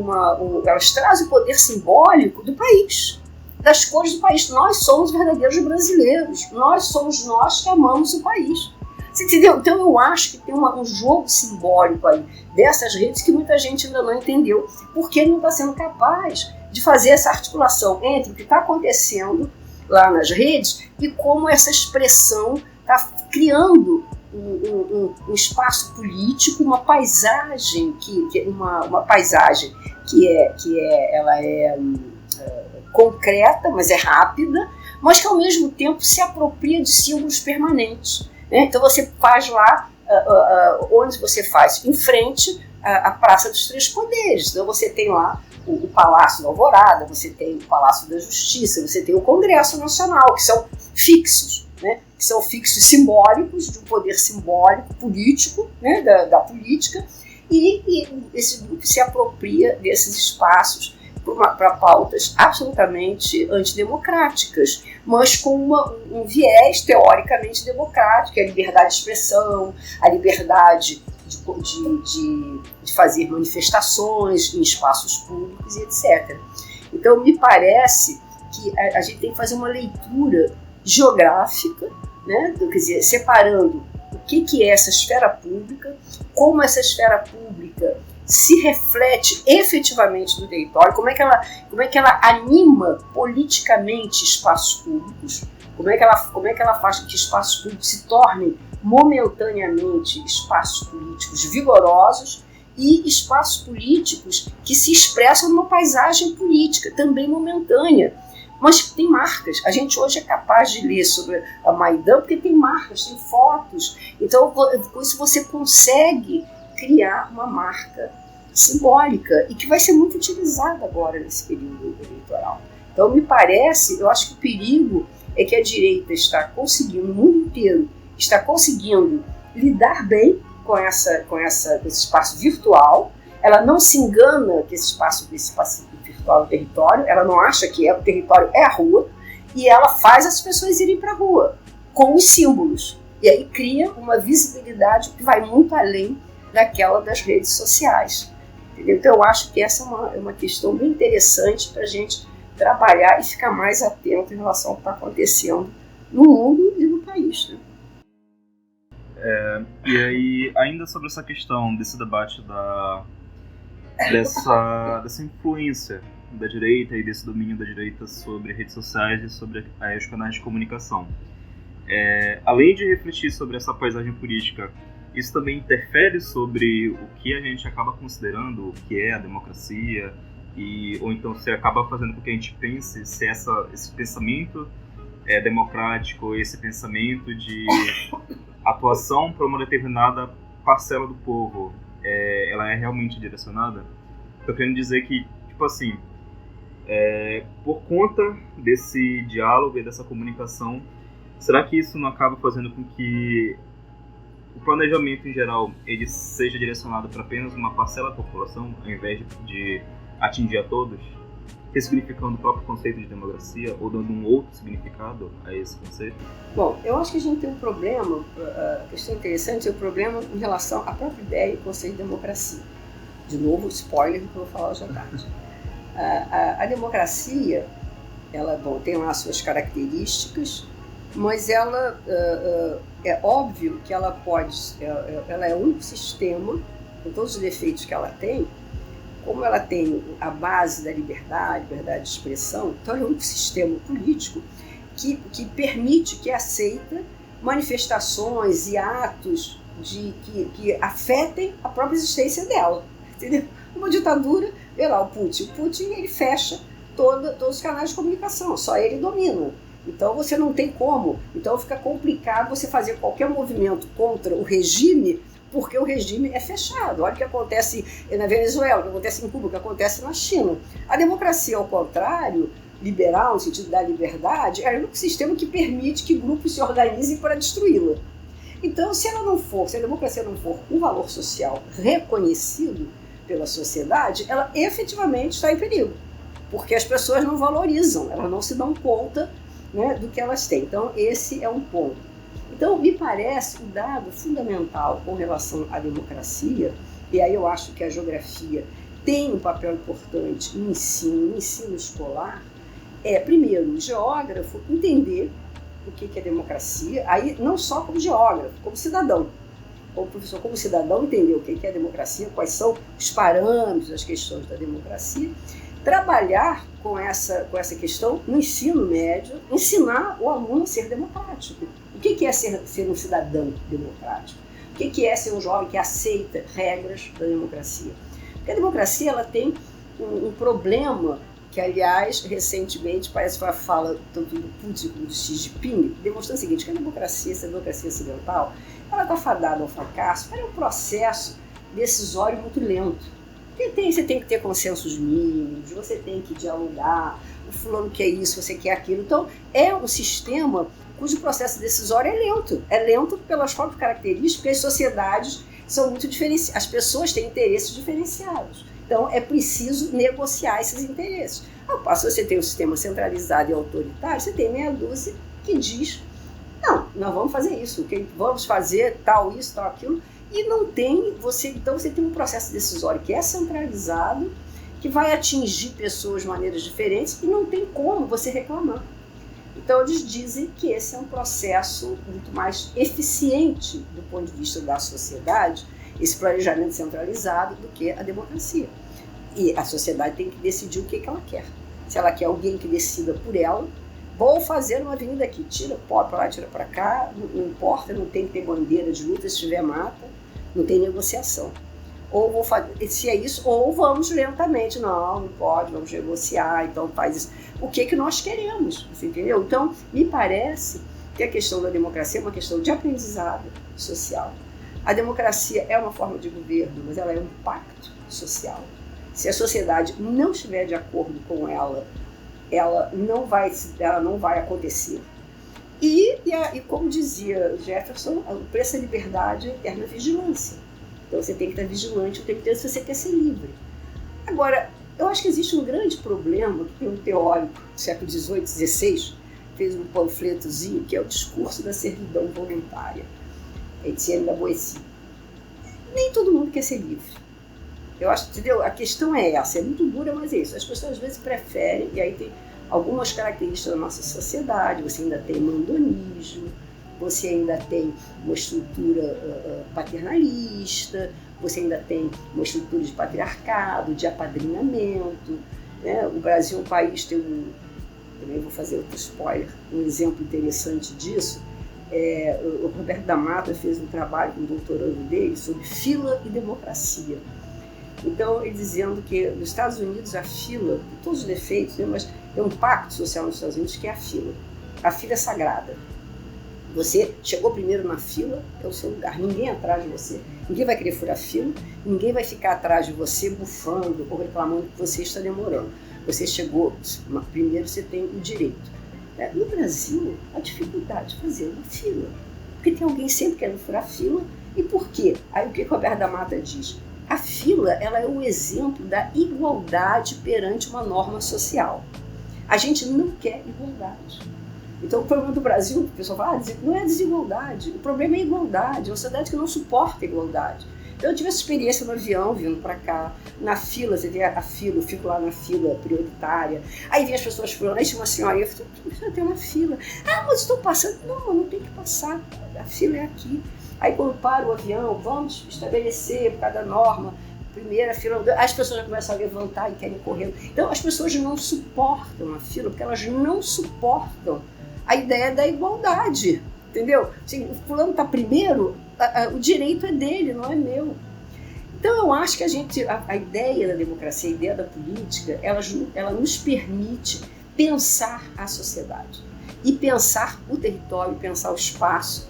elas trazem o poder simbólico do país, das cores do país. Nós somos verdadeiros brasileiros, nós somos nós que amamos o país. Você entendeu? Então eu acho que tem um jogo simbólico aí dessas redes que muita gente ainda não entendeu, porque não está sendo capaz de fazer essa articulação entre o que está acontecendo lá nas redes e como essa expressão está criando um espaço político, uma paisagem uma paisagem ela é concreta, mas é rápida, mas que ao mesmo tempo se apropria de símbolos permanentes, né? Então você faz lá onde você faz em frente à Praça dos Três Poderes, então você tem lá o Palácio da Alvorada, você tem o Palácio da Justiça, você tem o Congresso Nacional, que são fixos, né? Que são fixos simbólicos, de um poder simbólico, político, né? da política, e esse grupo se apropria desses espaços para pautas absolutamente antidemocráticas, mas com um viés teoricamente democrático, a liberdade de expressão, a liberdade de fazer manifestações em espaços públicos e etc. Então, me parece que a gente tem que fazer uma leitura geográfica, né? Quer dizer, separando o que é essa esfera pública, como essa esfera pública se reflete efetivamente no território, como é que ela anima politicamente espaços públicos, como é que ela faz com que espaços públicos se tornem momentaneamente espaços políticos vigorosos e espaços políticos que se expressam numa paisagem política também momentânea, mas que tem marcas. A gente hoje é capaz de ler sobre a Maidan porque tem marcas, tem fotos. Então, com isso você consegue criar uma marca simbólica e que vai ser muito utilizada agora nesse período eleitoral. Então, me parece, eu acho que o perigo é que a direita está conseguindo, no mundo inteiro, está conseguindo lidar bem com esse espaço virtual. Ela não se engana que esse espaço virtual é o território, ela não acha que o território é a rua, e ela faz as pessoas irem para a rua com os símbolos. E aí cria uma visibilidade que vai muito além daquela das redes sociais. Entendeu? Então eu acho que essa é uma questão bem interessante para a gente trabalhar e ficar mais atento em relação ao que está acontecendo no mundo e no país, né? E aí, ainda sobre essa questão desse debate dessa influência da direita e desse domínio da direita sobre redes sociais e sobre os canais de comunicação, além de refletir sobre essa paisagem política, isso também interfere sobre o que a gente acaba considerando o que é a democracia, ou então se acaba fazendo com que a gente pense se esse pensamento é democrático, esse pensamento de atuação para uma determinada parcela do povo, ela é realmente direcionada? Estou querendo dizer que, tipo assim, por conta desse diálogo e dessa comunicação, será que isso não acaba fazendo com que o planejamento em geral ele seja direcionado para apenas uma parcela da população, ao invés de atingir a todos, ressignificando o próprio conceito de democracia ou dando um outro significado a esse conceito? Bom, eu acho que a gente tem um problema, a questão interessante é o problema em relação à própria ideia e conceito de democracia. De novo, spoiler do que eu vou falar hoje à tarde. A democracia, ela tem lá suas características, mas ela é óbvio que ela é um sistema, com todos os defeitos que ela tem, como ela tem a base da liberdade de expressão, então é um sistema político que permite, que aceita manifestações e atos que afetem a própria existência dela, entendeu? Uma ditadura, vê lá o Putin ele fecha todos os canais de comunicação, só ele domina. Então você não tem como, então fica complicado você fazer qualquer movimento contra o regime, porque o regime é fechado. Olha o que acontece na Venezuela, o que acontece em Cuba, o que acontece na China. A democracia, ao contrário, liberal, no sentido da liberdade, é um sistema que permite que grupos se organizem para destruí-la. Então, se a democracia não for um valor social reconhecido pela sociedade, ela efetivamente está em perigo, porque as pessoas não valorizam, elas não se dão conta, né, do que elas têm. Então, esse é um ponto. Então, me parece um dado fundamental com relação à democracia, e aí eu acho que a geografia tem um papel importante no ensino escolar, primeiro, o geógrafo entender o que é democracia, aí não só como geógrafo, como cidadão. Como professor, como cidadão, entender o que é democracia, quais são os parâmetros das questões da democracia, trabalhar com essa questão no ensino médio, ensinar o aluno a ser democrático. O que é ser um cidadão democrático? O que é ser um jovem que aceita regras da democracia? Porque a democracia ela tem um problema que, aliás, recentemente parece que a fala tanto do Putin como do Xi Jinping, demonstrando o seguinte, que a democracia, essa democracia ocidental, ela está fadada ao fracasso, ela é um processo decisório muito lento. Você tem que ter consensos mínimos, você tem que dialogar, o fulano quer isso, você quer aquilo. Então, é um sistema cujo processo decisório é lento. É lento pelas próprias características, porque as sociedades são muito diferenciadas, as pessoas têm interesses diferenciados. Então, é preciso negociar esses interesses. Ao passo que você tem um sistema centralizado e autoritário, você tem meia dúzia que diz, não, nós vamos fazer isso, vamos fazer tal isso, tal aquilo, e não tem, então você tem um processo decisório que é centralizado, que vai atingir pessoas de maneiras diferentes, e não tem como você reclamar. Então, eles dizem que esse é um processo muito mais eficiente do ponto de vista da sociedade, esse planejamento centralizado, do que a democracia. E a sociedade tem que decidir o que ela quer. Se ela quer alguém que decida por ela, vou fazer uma avenida aqui, tira pó para lá, tira para cá, não importa, não tem que ter bandeira de luta, se tiver mata, não tem negociação. Ou vou fazer, se é isso, ou vamos lentamente, não pode, vamos negociar, então faz isso. O que nós queremos, você entendeu? Então, me parece que a questão da democracia é uma questão de aprendizado social. A democracia é uma forma de governo, mas ela é um pacto social. Se a sociedade não estiver de acordo com ela, ela não vai acontecer. E como dizia Jefferson, o preço da liberdade é a eterna vigilância. Então você tem que estar vigilante o tempo inteiro se você quer ser livre. Agora, eu acho que existe um grande problema, que tem um teórico do século XVIII, XVI, fez um panfletozinho, que é o discurso da servidão voluntária, Etienne da Boétie. Nem todo mundo quer ser livre. Eu acho, entendeu? A questão é essa, é muito dura, mas é isso. As pessoas às vezes preferem, e aí tem algumas características da nossa sociedade, você ainda tem mandonismo, você ainda tem uma estrutura paternalista, você ainda tem uma estrutura de patriarcado, de apadrinhamento, né? O Brasil é um país, também vou fazer outro spoiler, um exemplo interessante disso, o Roberto da Mata fez um trabalho com o doutorando dele sobre fila e democracia. Então, ele dizendo que nos Estados Unidos a fila, com todos os defeitos, né, mas tem um pacto social nos Estados Unidos que é a fila. A fila é sagrada. Você chegou primeiro na fila, é o seu lugar, ninguém é atrás de você, ninguém vai querer furar fila, ninguém vai ficar atrás de você bufando ou reclamando que você está demorando. Você chegou primeiro, você tem o direito. No Brasil, a dificuldade de fazer uma fila, porque tem alguém sempre querendo furar fila. E por quê? Aí o que Roberto da Mata diz? A fila, ela é um exemplo da igualdade perante uma norma social. A gente não quer igualdade. Então, o problema do Brasil, o pessoal fala, não é desigualdade, o problema é igualdade, é uma sociedade que não suporta a igualdade. Eu tive essa experiência no avião, vindo para cá, na fila, você vê a fila, eu fico lá na fila prioritária, aí vem as pessoas falando, aí tinha uma senhorinha, eu falei, precisa ter uma fila. Ah, mas estou passando. Não tem que passar, a fila é aqui. Aí quando para o avião, vamos estabelecer por cada norma, primeira fila, as pessoas já começam a levantar e querem correr. Então as pessoas não suportam a fila, porque elas não suportam a ideia da igualdade, entendeu? Se o fulano está primeiro, o direito é dele, não é meu. Então eu acho que a ideia da democracia, a ideia da política, ela nos permite pensar a sociedade e pensar o território, pensar o espaço,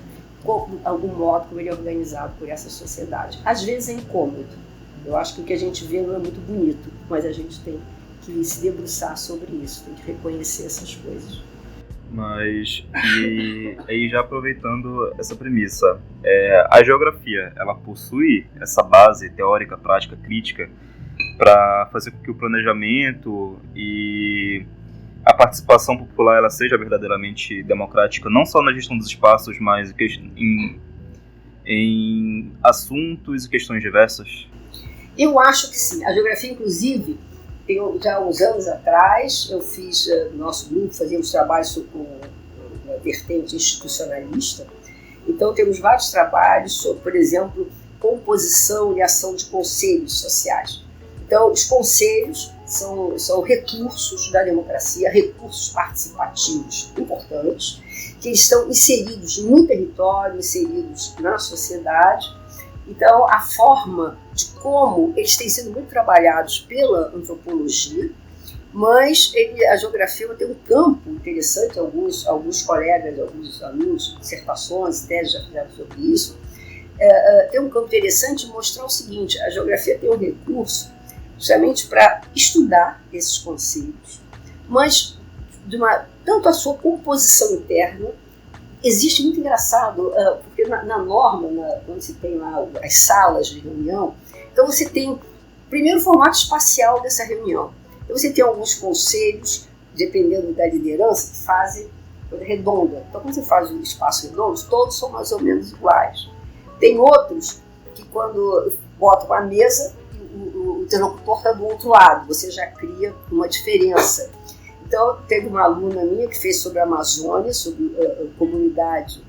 algum modo como ele é organizado por essa sociedade. Às vezes é incômodo. Eu acho que o que a gente vê não é muito bonito, mas a gente tem que se debruçar sobre isso, tem que reconhecer essas coisas. Mas, e aí já aproveitando essa premissa, a geografia, ela possui essa base teórica, prática, crítica para fazer com que o planejamento e a participação popular ela seja verdadeiramente democrática, não só na gestão dos espaços, mas em assuntos e questões diversas? Eu acho que sim. A geografia, inclusive, já há uns anos atrás, eu fiz, no nosso grupo, fazíamos trabalhos com vertente institucionalista. Então, temos vários trabalhos sobre, por exemplo, composição e ação de conselhos sociais. Então, os conselhos são recursos da democracia, recursos participativos importantes, que estão inseridos no território, inseridos na sociedade. Então, a forma de como eles têm sido muito trabalhados pela antropologia, mas a geografia tem um campo interessante, alguns colegas, alguns alunos, dissertações, teses já fizeram sobre isso. Tem um campo interessante de mostrar o seguinte: a geografia tem um recurso justamente para estudar esses conceitos, mas tanto a sua composição interna, existe muito engraçado, porque na norma, quando você tem lá as salas de reunião, então você tem primeiro o formato espacial dessa reunião. Então você tem alguns conselhos, dependendo da liderança, que fazem coisa redonda. Então quando você faz um espaço redondo, todos são mais ou menos iguais. Tem outros que quando botam a mesa, o interlocutor está do outro lado, você já cria uma diferença. Então, teve uma aluna minha que fez sobre a Amazônia, sobre uma comunidade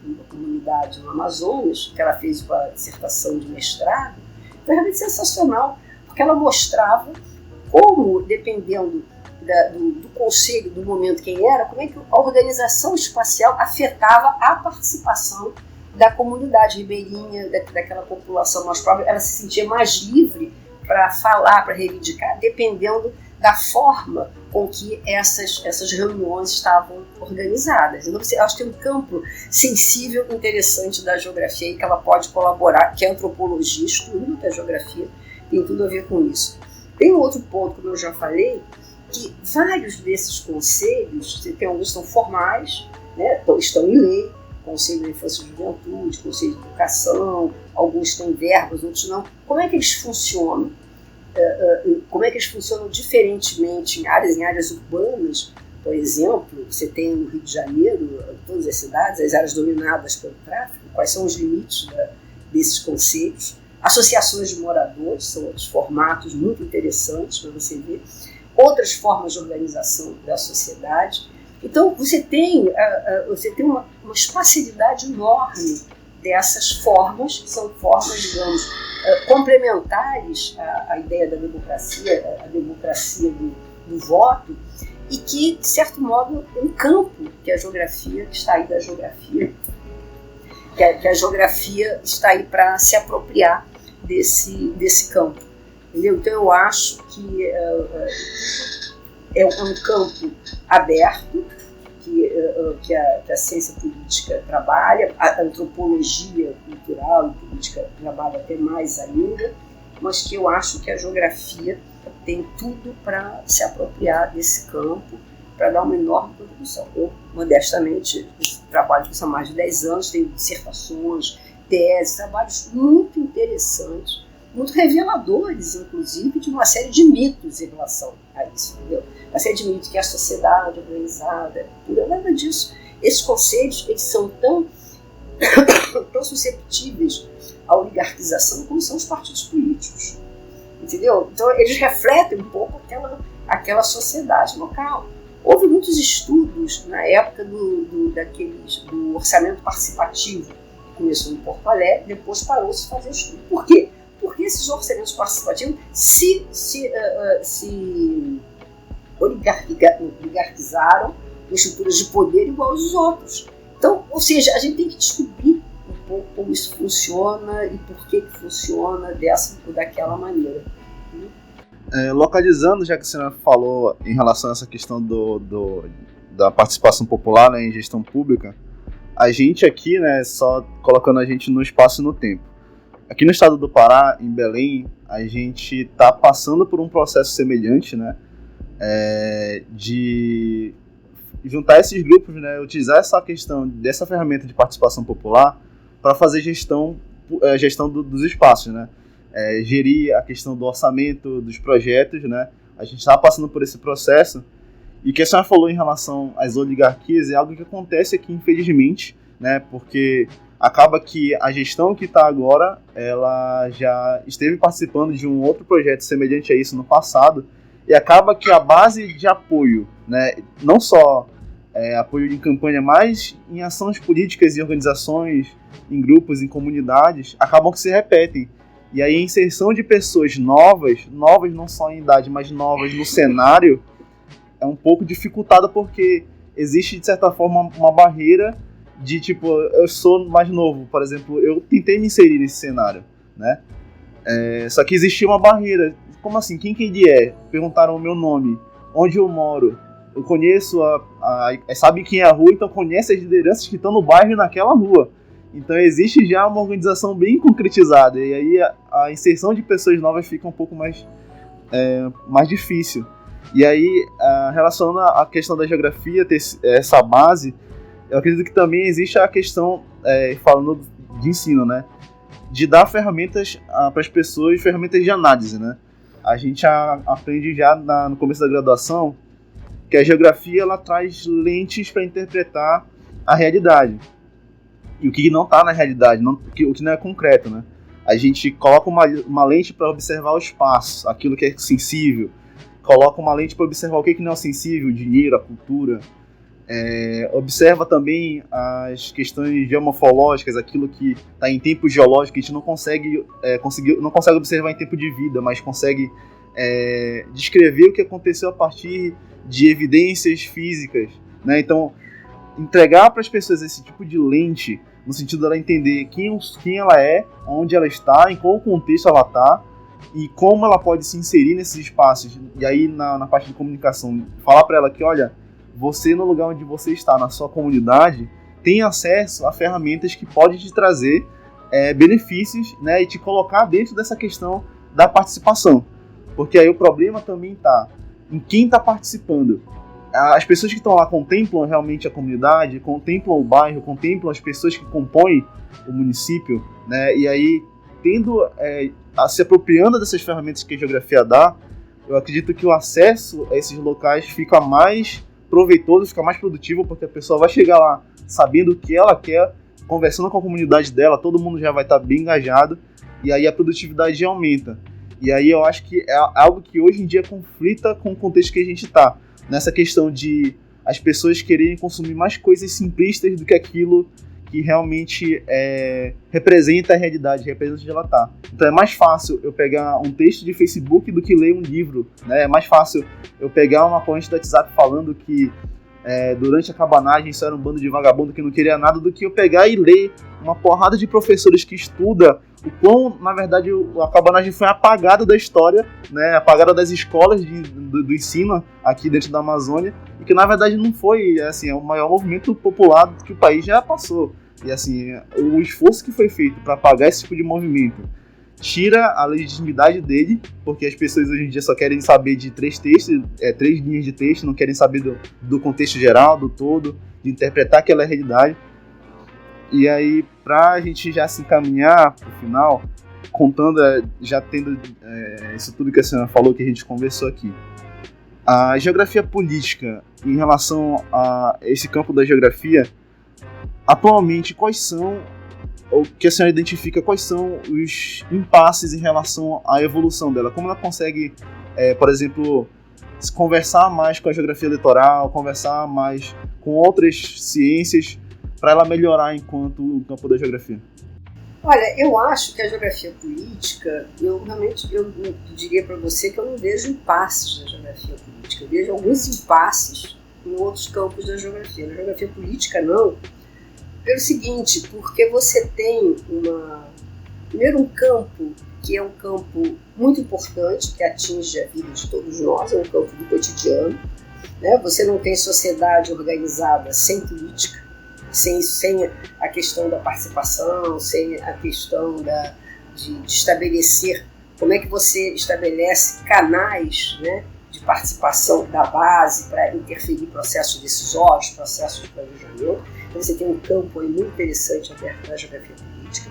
no Amazonas, que ela fez uma dissertação de mestrado. Foi realmente sensacional, porque ela mostrava como, dependendo do conselho, do momento quem era, como é que a organização espacial afetava a participação da comunidade ribeirinha, daquela população mais pobre. Ela se sentia mais livre para falar, para reivindicar, dependendo da forma com que essas reuniões estavam organizadas. Então, eu acho que tem um campo sensível interessante da geografia e que ela pode colaborar, que a antropologia, estudo da geografia, tem tudo a ver com isso. Tem um outro ponto, como eu já falei, que vários desses conselhos, tem alguns que são formais, né, estão em lei, Conselho da Infância e Juventude, Conselho de Educação, alguns têm verbas, outros não. Como é que eles funcionam? Como é que eles funcionam diferentemente em áreas urbanas? Por exemplo, você tem no Rio de Janeiro, todas as cidades, as áreas dominadas pelo tráfico, quais são os limites desses conselhos? Associações de moradores são outros formatos muito interessantes para você ver. Outras formas de organização da sociedade. Então, você tem uma espacialidade enorme dessas formas, que são formas, digamos, complementares à ideia da democracia, a democracia do voto, e que, de certo modo, é um campo que a geografia, que está aí da geografia, que a geografia está aí para se apropriar desse campo. Entendeu? Então, eu acho que é um campo aberto, que a ciência política trabalha, a antropologia cultural e política trabalha até mais ainda, mas que eu acho que a geografia tem tudo para se apropriar desse campo, para dar uma enorme contribuição. Eu, modestamente, trabalho com isso há mais de 10 anos, tenho dissertações, teses, trabalhos muito interessantes, muito reveladores, inclusive, de uma série de mitos em relação a isso, entendeu? Uma série de mitos que a sociedade organizada, pura, nada disso. Esses conceitos, eles são tão susceptíveis à oligarquização como são os partidos políticos, entendeu? Então, eles refletem um pouco aquela sociedade local. Houve muitos estudos na época do orçamento participativo, que começou em Porto Alegre, depois parou-se de fazer estudo. Por quê? Porque esses orçamentos participativos se oligarquizaram em estruturas de poder igual aos outros. Então, ou seja, a gente tem que descobrir um pouco como isso funciona e por que funciona dessa ou daquela maneira. Localizando, já que a senhora falou em relação a essa questão da participação popular, né, em gestão pública, a gente aqui, né, só colocando a gente no espaço e no tempo. Aqui no estado do Pará, em Belém, a gente está passando por um processo semelhante, né, de juntar esses grupos, né, utilizar essa questão dessa ferramenta de participação popular para fazer gestão dos espaços, né, gerir a questão do orçamento, dos projetos, né. A gente está passando por esse processo e o que a senhora falou em relação às oligarquias é algo que acontece aqui, infelizmente, né, porque acaba que a gestão que está agora, ela já esteve participando de um outro projeto semelhante a isso no passado, e acaba que a base de apoio, né, não só apoio em campanha, mais em ações políticas e organizações, em grupos, em comunidades, acabam que se repetem. E aí a inserção de pessoas novas não só em idade, mas novas no cenário, é um pouco dificultada porque existe, de certa forma, uma barreira de, tipo, eu sou mais novo, por exemplo, eu tentei me inserir nesse cenário, né? Só que existia uma barreira. Como assim? Quem que ele é? Perguntaram o meu nome, onde eu moro. Eu conheço, sabe quem é a rua, então conhece as lideranças que estão no bairro e naquela rua. Então existe já uma organização bem concretizada, e aí a inserção de pessoas novas fica um pouco mais difícil. E aí, relacionando a questão da geografia, ter essa base, eu acredito que também existe a questão, falando de ensino, né? De dar ferramentas para as pessoas, ferramentas de análise, né? A gente aprende já no começo da graduação que a geografia ela traz lentes para interpretar a realidade. E o que não está na realidade, o que não é concreto, né? A gente coloca uma lente para observar o espaço, aquilo que é sensível, coloca uma lente para observar o que não é sensível, o dinheiro, a cultura. Observa também as questões geomorfológicas, aquilo que está em tempo geológico, que a gente não consegue observar em tempo de vida, mas consegue descrever o que aconteceu a partir de evidências físicas, né? Então, entregar para as pessoas esse tipo de lente, no sentido dela entender quem ela é, onde ela está, em qual contexto ela está, e como ela pode se inserir nesses espaços. E aí, na parte de comunicação, falar para ela que, olha, você, no lugar onde você está, na sua comunidade, tem acesso a ferramentas que podem te trazer benefícios, né, e te colocar dentro dessa questão da participação. Porque aí o problema também está em quem está participando. As pessoas que estão lá contemplam realmente a comunidade, contemplam o bairro, contemplam as pessoas que compõem o município, né, e aí, se apropriando dessas ferramentas que a geografia dá, eu acredito que o acesso a esses locais fica mais proveitoso, fica mais produtivo, porque a pessoa vai chegar lá sabendo o que ela quer, conversando com a comunidade dela, todo mundo já vai estar bem engajado, e aí a produtividade aumenta. E aí eu acho que é algo que hoje em dia conflita com o contexto que a gente está, nessa questão de as pessoas quererem consumir mais coisas simplistas do que aquilo que realmente representa a realidade, representa onde ela está. Então é mais fácil eu pegar um texto de Facebook do que ler um livro, né? É mais fácil eu pegar uma corrente do WhatsApp falando que durante a cabanagem isso era um bando de vagabundo que não queria nada, do que eu pegar e ler uma porrada de professores que estuda o quão, na verdade, a cabanagem foi apagada da história, né? Apagada das escolas do ensino aqui dentro da Amazônia, e que na verdade não foi, assim, é o maior movimento popular que o país já passou. E assim, o esforço que foi feito para apagar esse tipo de movimento tira a legitimidade dele, porque as pessoas hoje em dia só querem saber de 3 linhas de texto, não querem saber do contexto geral, do todo, de interpretar aquela realidade. E aí, pra gente já se encaminhar pro final, contando, já tendo isso tudo que a senhora falou, que a gente conversou aqui, a geografia política, em relação a esse campo da geografia, atualmente, quais são, ou que a senhora identifica, quais são os impasses em relação à evolução dela? Como ela consegue, por exemplo, se conversar mais com a geografia eleitoral, conversar mais com outras ciências, para ela melhorar enquanto o campo da geografia? Olha, eu acho que a geografia política, eu diria para você que eu não vejo impasses na geografia política, eu vejo alguns impasses em outros campos da geografia. Na geografia política, não. Pelo seguinte, porque você tem primeiro um campo que é um campo muito importante, que atinge a vida de todos nós, é um campo do cotidiano, né? Você não tem sociedade organizada sem política, sem a questão da participação, sem a questão de estabelecer, como é que você estabelece canais, né, de participação da base para interferir em processos decisórios, processos de planejamento. Então você tem um campo aí muito interessante aberto na geografia política.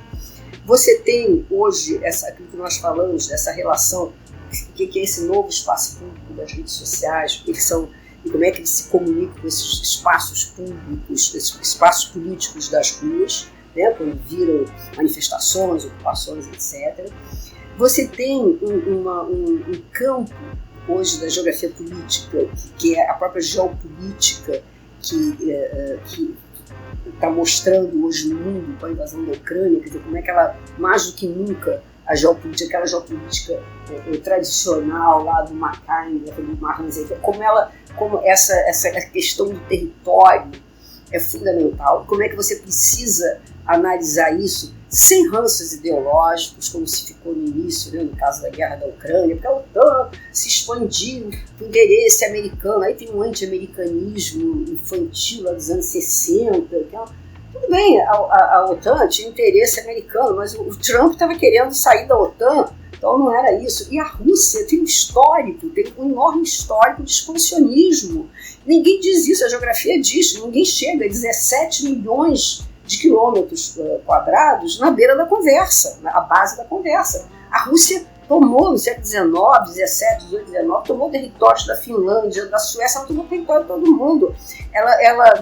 Você tem hoje aquilo que nós falamos, dessa relação, o que é esse novo espaço público das redes sociais, o que são e como é que eles se comunicam com esses espaços públicos, esses espaços políticos das ruas, né, quando viram manifestações, ocupações, etc. Você tem um campo hoje da geografia política, que é a própria geopolítica, que está mostrando hoje no mundo com a invasão da Ucrânia, quer dizer, como é que ela, mais do que nunca, a geopolítica, aquela geopolítica tradicional lá do McCain, do Marranzei, como essa questão do território é fundamental, como é que você precisa analisar isso sem ranços ideológicos, como se ficou no início, né, no caso da guerra da Ucrânia, porque a OTAN se expandiu para o interesse americano, aí tem um anti-americanismo infantil lá dos anos 60, tudo bem, a OTAN tinha interesse americano, mas o Trump estava querendo sair da OTAN, então não era isso. E a Rússia tem um enorme histórico de expansionismo. Ninguém diz isso, a geografia diz, ninguém chega a 17 milhões de quilômetros quadrados na beira da conversa, na base da conversa. A Rússia tomou no século XIX, XVII, XVIII, XIX, tomou territórios da Finlândia, da Suécia, ela tomou território de todo mundo. Ela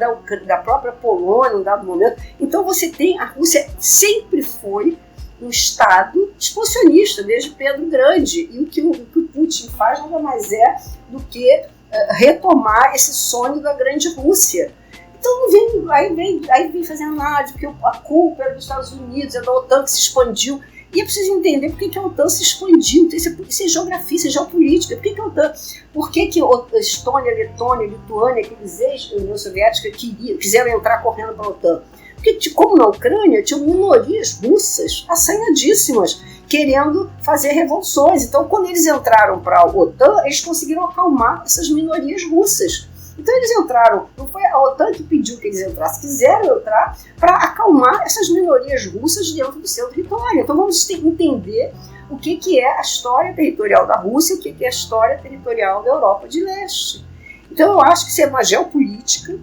da própria Polônia, em um dado momento. Então você tem, a Rússia sempre foi um Estado expansionista, desde Pedro Grande. E o que o Putin faz nada mais é do que retomar esse sonho da grande Rússia. Então aí vem fazendo análise, porque a culpa é dos Estados Unidos, é da OTAN que se expandiu. E é preciso entender por que a OTAN se expandiu. Isso é geografia, isso é geopolítica. Por que a OTAN? Por que a Estônia, Letônia, Lituânia, aqueles ex-União Soviética quiseram entrar correndo para a OTAN? Porque, como na Ucrânia, tinham minorias russas assanhadíssimas, querendo fazer revoluções. Então, quando eles entraram para a OTAN, eles conseguiram acalmar essas minorias russas. Então eles entraram, não foi a OTAN que pediu que eles entrassem, quiseram entrar para acalmar essas minorias russas dentro do seu território. Então vamos entender o que é a história territorial da Rússia e o que é a história territorial da Europa de Leste. Então eu acho que isso é uma geopolítica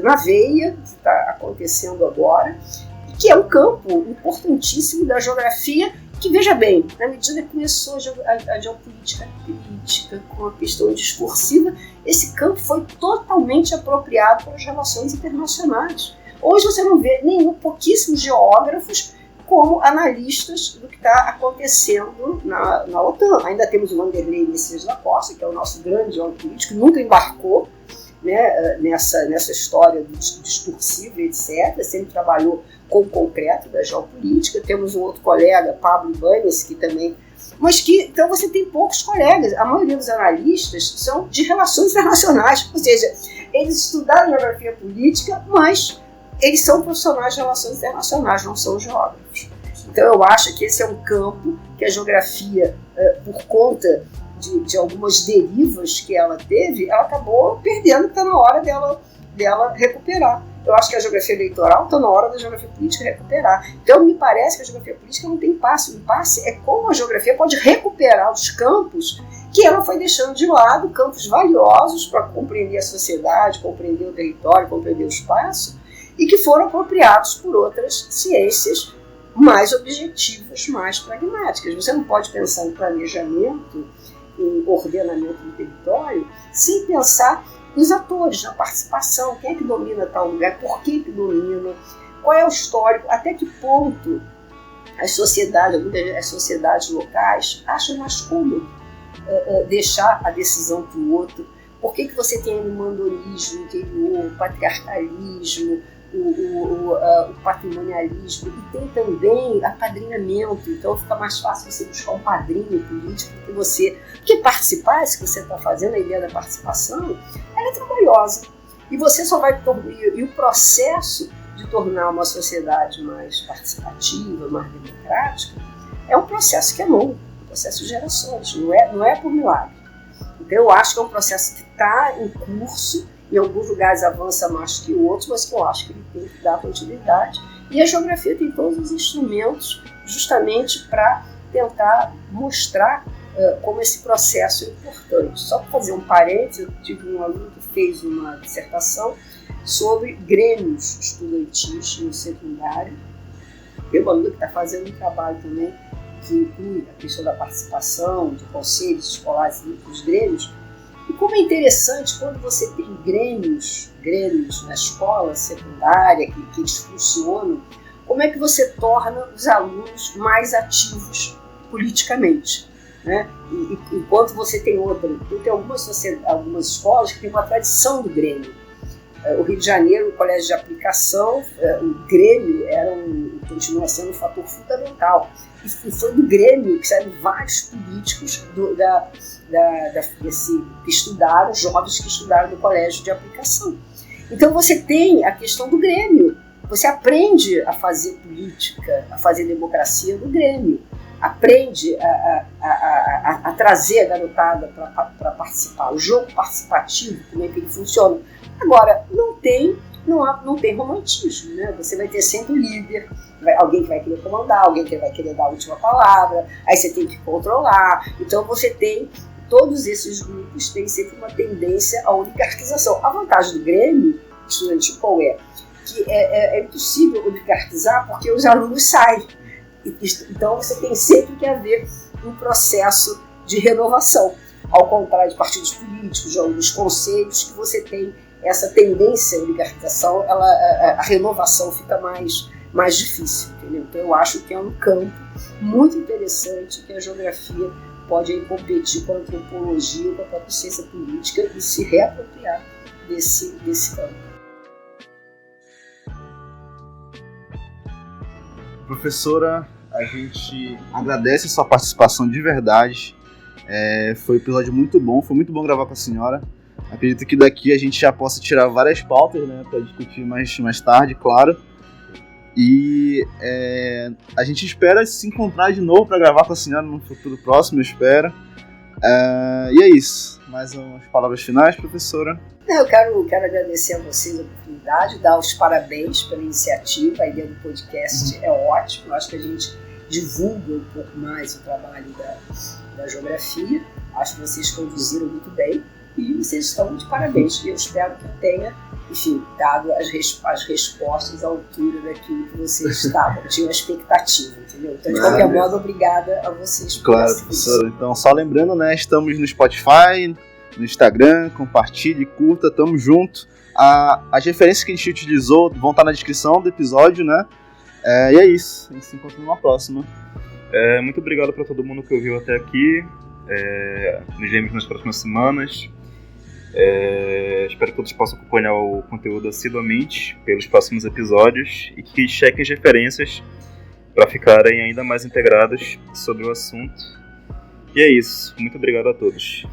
na veia, que está acontecendo agora, e que é um campo importantíssimo da geografia, que, veja bem, na medida que começou a geopolítica crítica, com a questão discursiva, esse campo foi totalmente apropriado para as relações internacionais. Hoje você não vê pouquíssimos geógrafos como analistas do que está acontecendo na OTAN. Ainda temos o Vanderlei Messias da Costa, que é o nosso grande geopolítico, que nunca embarcou, né, nessa história do discursivo, etc. Sempre trabalhou com o concreto da geopolítica. Temos um outro colega, Pablo Ibanez, que também... Então você tem poucos colegas. A maioria dos analistas são de relações internacionais, ou seja, eles estudaram geografia política, mas eles são profissionais de relações internacionais, não são geógrafos. Então eu acho que esse é um campo que a geografia, por conta de algumas derivas que ela teve, ela acabou perdendo, que está na hora dela recuperar. Eu acho que a geografia eleitoral está na hora da geografia política recuperar. Então me parece que a geografia política não tem impasse. O impasse é como a geografia pode recuperar os campos que ela foi deixando de lado, campos valiosos para compreender a sociedade, compreender o território, compreender o espaço, e que foram apropriados por outras ciências mais objetivas, mais pragmáticas. Você não pode pensar em planejamento, em ordenamento do território, sem pensar nos atores, na participação, quem é que domina tal lugar, por que domina, qual é o histórico, até que ponto as sociedades locais acham mais cômodo deixar a decisão para o outro. Por que você tem o mandonismo interior, o patriarcalismo, o patrimonialismo, e tem também apadrinhamento. Então fica mais fácil você buscar um padrinho político porque participar, isso que você está fazendo, a ideia da participação, ela é trabalhosa, e você só vai e o processo de tornar uma sociedade mais participativa, mais democrática, é um processo que é longo, um processo de gerações, não é por milagre. Então eu acho que é um processo que está em curso. Em alguns lugares avança mais que outros, mas que eu acho que ele tem que dar continuidade. E a geografia tem todos os instrumentos justamente para tentar mostrar como esse processo é importante. Só para fazer um parênteses, eu tive um aluno que fez uma dissertação sobre grêmios estudantis no secundário. Tem uma aluna que está fazendo um trabalho também que inclui a questão da participação, de conselhos escolares dos grêmios. E como é interessante quando você tem grêmios na escola secundária, que eles funcionam, como é que você torna os alunos mais ativos politicamente, né? Enquanto você tem outra, tem algumas escolas que têm uma tradição do grêmio. O Rio de Janeiro, o colégio de aplicação, o Grêmio continua sendo um fator fundamental. E foi do Grêmio que saíram vários políticos que estudaram, jovens que estudaram no colégio de aplicação. Então você tem a questão do Grêmio. Você aprende a fazer política, a fazer democracia no Grêmio. Aprende a trazer a garotada para participar. O jogo participativo, como é que ele funciona. Agora, não tem romantismo, né? Você vai ter sempre o líder, alguém que vai querer comandar, alguém que vai querer dar a última palavra, aí você tem que controlar. Então você tem, todos esses grupos têm sempre uma tendência à oligarquização. A vantagem do Grêmio estudantil qual é? Que é impossível oligarquizar porque os alunos saem. Então você tem sempre que haver um processo de renovação. Ao contrário de partidos políticos, de alguns conselhos, que você tem essa tendência à oligarquização, a renovação fica mais difícil. Entendeu? Então eu acho que é um campo muito interessante que a geografia pode aí competir com a antropologia, com a própria ciência política e se reapropriar desse campo. Professora, a gente agradece a sua participação de verdade. Foi um episódio muito bom, foi muito bom gravar com a senhora. Acredito que daqui a gente já possa tirar várias pautas, né, para discutir mais tarde, claro. E a gente espera se encontrar de novo para gravar com a senhora no futuro próximo, eu espero. E é isso. Mais umas palavras finais, professora? Eu quero agradecer a vocês a oportunidade, dar os parabéns pela iniciativa. A ideia do podcast é ótima. Eu acho que a gente divulga um pouco mais o trabalho da geografia. Acho que vocês conduziram muito bem e vocês estão de parabéns. E eu espero que eu tenha, enfim, dado as respostas à altura daquilo que vocês tinham a expectativa, entendeu? Então, de qualquer modo, obrigada a vocês. Claro, professora. Então, só lembrando, né, estamos no Spotify, no Instagram, compartilhe, curta, tamo junto. As referências que a gente utilizou vão estar na descrição do episódio, né? E é isso, a gente se encontra numa próxima. Muito obrigado para todo mundo que ouviu até aqui. Nos vemos nas próximas semanas. Espero que todos possam acompanhar o conteúdo assiduamente pelos próximos episódios e que chequem as referências para ficarem ainda mais integrados sobre o assunto. E é isso, muito obrigado a todos.